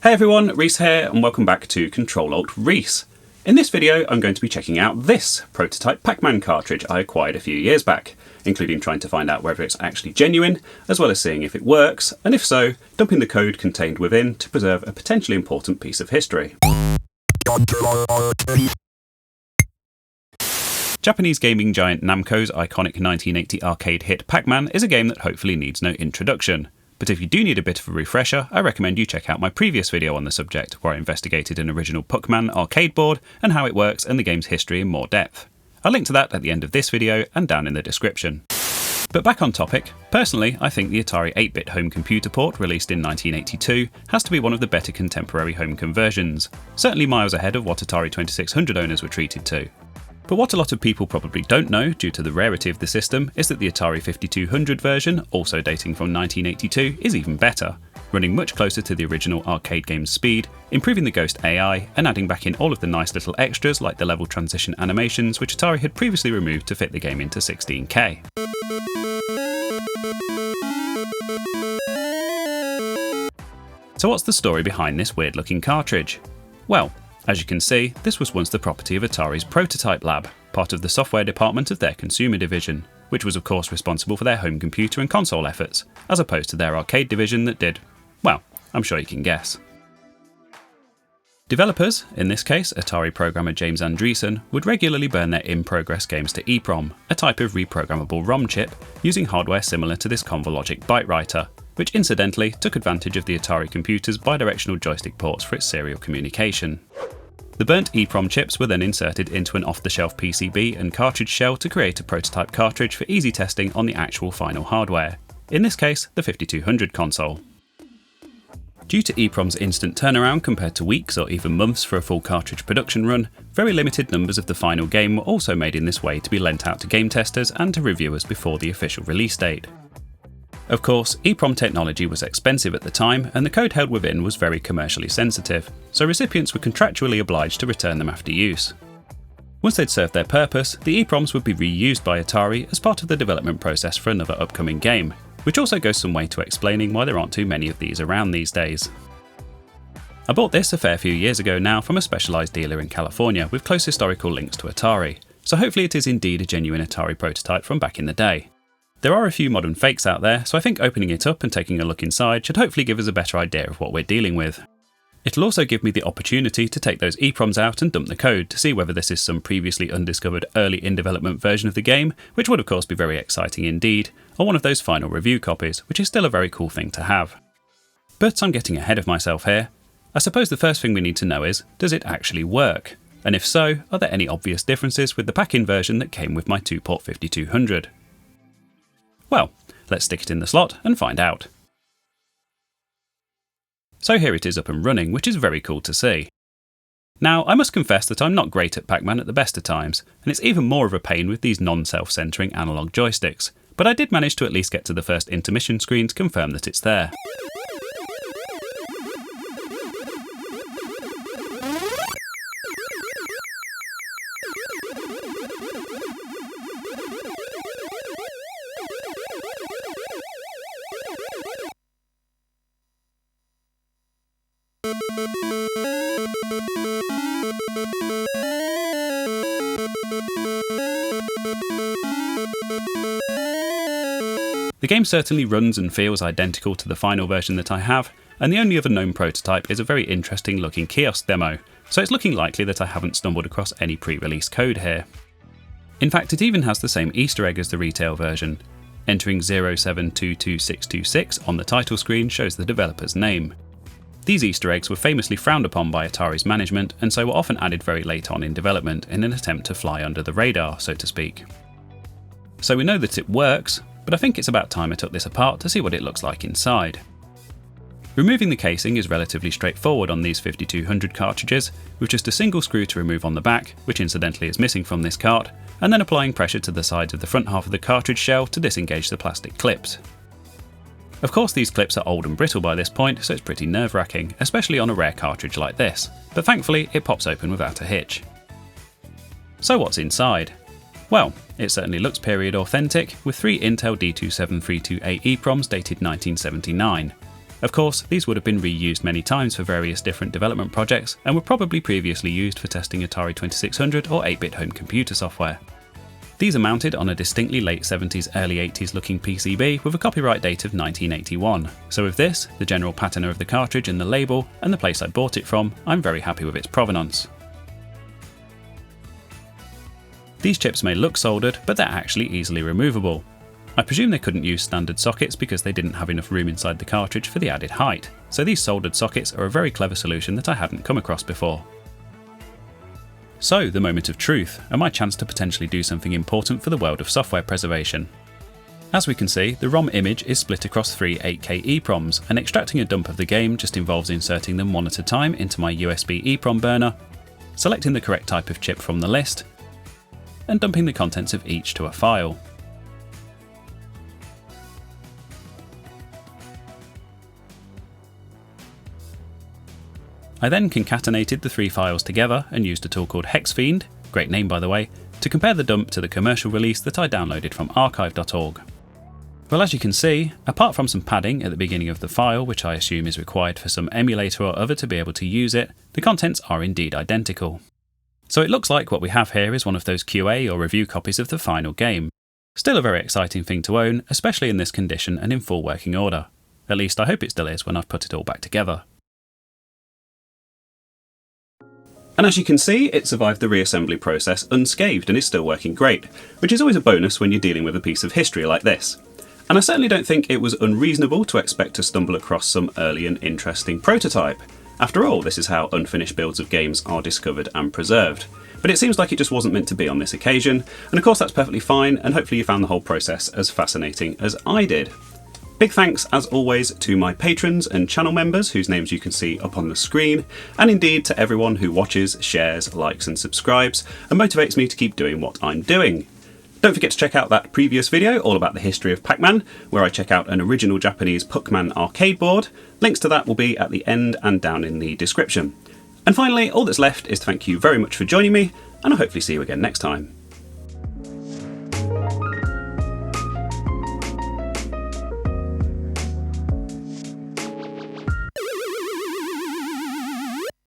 Hey everyone, Reese here and welcome back to ctrl-alt-rees. In this video I'm going to be checking out this prototype Pac-Man cartridge I acquired a few years back, including trying to find out whether it's actually genuine, as well as seeing if it works, and if so, dumping the code contained within to preserve a potentially important piece of history. Japanese gaming giant Namco's iconic 1980 arcade hit Pac-Man is a game that hopefully needs no introduction. But if you do need a bit of a refresher, I recommend you check out my previous video on the subject, where I investigated an original Pac-Man arcade board and how it works and the game's history in more depth. I'll link to that at the end of this video and down in the description. But back on topic, personally I think the Atari 8-bit home computer port released in 1982 has to be one of the better contemporary home conversions, certainly miles ahead of what Atari 2600 owners were treated to. But what a lot of people probably don't know, due to the rarity of the system, is that the Atari 5200 version, also dating from 1982, is even better, running much closer to the original arcade game's speed, improving the Ghost AI, and adding back in all of the nice little extras like the level transition animations which Atari had previously removed to fit the game into 16K. So what's the story behind this weird looking cartridge? Well, as you can see, this was once the property of Atari's Prototype Lab, part of the software department of their consumer division, which was of course responsible for their home computer and console efforts, as opposed to their arcade division that did, well, I'm sure you can guess. Developers, in this case Atari programmer James Andreessen, would regularly burn their in-progress games to EEPROM, a type of reprogrammable ROM chip, using hardware similar to this Convolulogic byte writer, which incidentally took advantage of the Atari computer's bidirectional joystick ports for its serial communication. The burnt EEPROM chips were then inserted into an off-the-shelf PCB and cartridge shell to create a prototype cartridge for easy testing on the actual final hardware, in this case the 5200 console. Due to EEPROM's instant turnaround compared to weeks or even months for a full cartridge production run, very limited numbers of the final game were also made in this way to be lent out to game testers and to reviewers before the official release date. Of course, EEPROM technology was expensive at the time and the code held within was very commercially sensitive, so recipients were contractually obliged to return them after use. Once they'd served their purpose, the EEPROMs would be reused by Atari as part of the development process for another upcoming game, which also goes some way to explaining why there aren't too many of these around these days. I bought this a fair few years ago now from a specialised dealer in California with close historical links to Atari, so hopefully it is indeed a genuine Atari prototype from back in the day. There are a few modern fakes out there, so I think opening it up and taking a look inside should hopefully give us a better idea of what we're dealing with. It'll also give me the opportunity to take those EEPROMs out and dump the code to see whether this is some previously undiscovered early in-development version of the game, which would of course be very exciting indeed, or one of those final review copies, which is still a very cool thing to have. But I'm getting ahead of myself here. I suppose the first thing we need to know is, does it actually work? And if so, are there any obvious differences with the pack-in version that came with my 2-port 5200? Well, let's stick it in the slot and find out. So here it is up and running, which is very cool to see. Now, I must confess that I'm not great at Pac-Man at the best of times, and it's even more of a pain with these non-self-centering analog joysticks, but I did manage to at least get to the first intermission screen to confirm that it's there. The game certainly runs and feels identical to the final version that I have, and the only other known prototype is a very interesting looking kiosk demo, so it's looking likely that I haven't stumbled across any pre-release code here. In fact, it even has the same Easter egg as the retail version. Entering 0722626 on the title screen shows the developer's name. These Easter eggs were famously frowned upon by Atari's management, and so were often added very late on in development in an attempt to fly under the radar, so to speak. So we know that it works, but I think it's about time I took this apart to see what it looks like inside. Removing the casing is relatively straightforward on these 5200 cartridges, with just a single screw to remove on the back, which incidentally is missing from this cart, and then applying pressure to the sides of the front half of the cartridge shell to disengage the plastic clips. Of course these clips are old and brittle by this point, so it's pretty nerve-wracking, especially on a rare cartridge like this, but thankfully it pops open without a hitch. So what's inside? Well, it certainly looks period authentic, with 3 Intel D27328 EEPROMs dated 1979. Of course, these would have been reused many times for various different development projects and were probably previously used for testing Atari 2600 or 8-bit home computer software. These are mounted on a distinctly late 70s, early 80s looking PCB with a copyright date of 1981. So with this, the general patina of the cartridge and the label, and the place I bought it from, I'm very happy with its provenance. These chips may look soldered, but they're actually easily removable. I presume they couldn't use standard sockets because they didn't have enough room inside the cartridge for the added height, so these soldered sockets are a very clever solution that I hadn't come across before. So, the moment of truth, and my chance to potentially do something important for the world of software preservation. As we can see, the ROM image is split across 3 8K EEPROMs, and extracting a dump of the game just involves inserting them one at a time into my USB EEPROM burner, selecting the correct type of chip from the list, and dumping the contents of each to a file. I then concatenated the 3 files together and used a tool called HexFiend, great name by the way, to compare the dump to the commercial release that I downloaded from archive.org. Well, as you can see, apart from some padding at the beginning of the file, which I assume is required for some emulator or other to be able to use it, the contents are indeed identical. So it looks like what we have here is one of those QA or review copies of the final game. Still a very exciting thing to own, especially in this condition and in full working order. At least I hope it still is when I've put it all back together. And as you can see, it survived the reassembly process unscathed and is still working great, which is always a bonus when you're dealing with a piece of history like this. And I certainly don't think it was unreasonable to expect to stumble across some early and interesting prototype. After all, this is how unfinished builds of games are discovered and preserved. But it seems like it just wasn't meant to be on this occasion, and of course that's perfectly fine, and hopefully you found the whole process as fascinating as I did. Big thanks, as always, to my patrons and channel members whose names you can see up on the screen, and indeed to everyone who watches, shares, likes and subscribes, and motivates me to keep doing what I'm doing. Don't forget to check out that previous video all about the history of Pac-Man, where I check out an original Japanese Pac-Man arcade board. Links to that will be at the end and down in the description. And finally, all that's left is to thank you very much for joining me, and I'll hopefully see you again next time.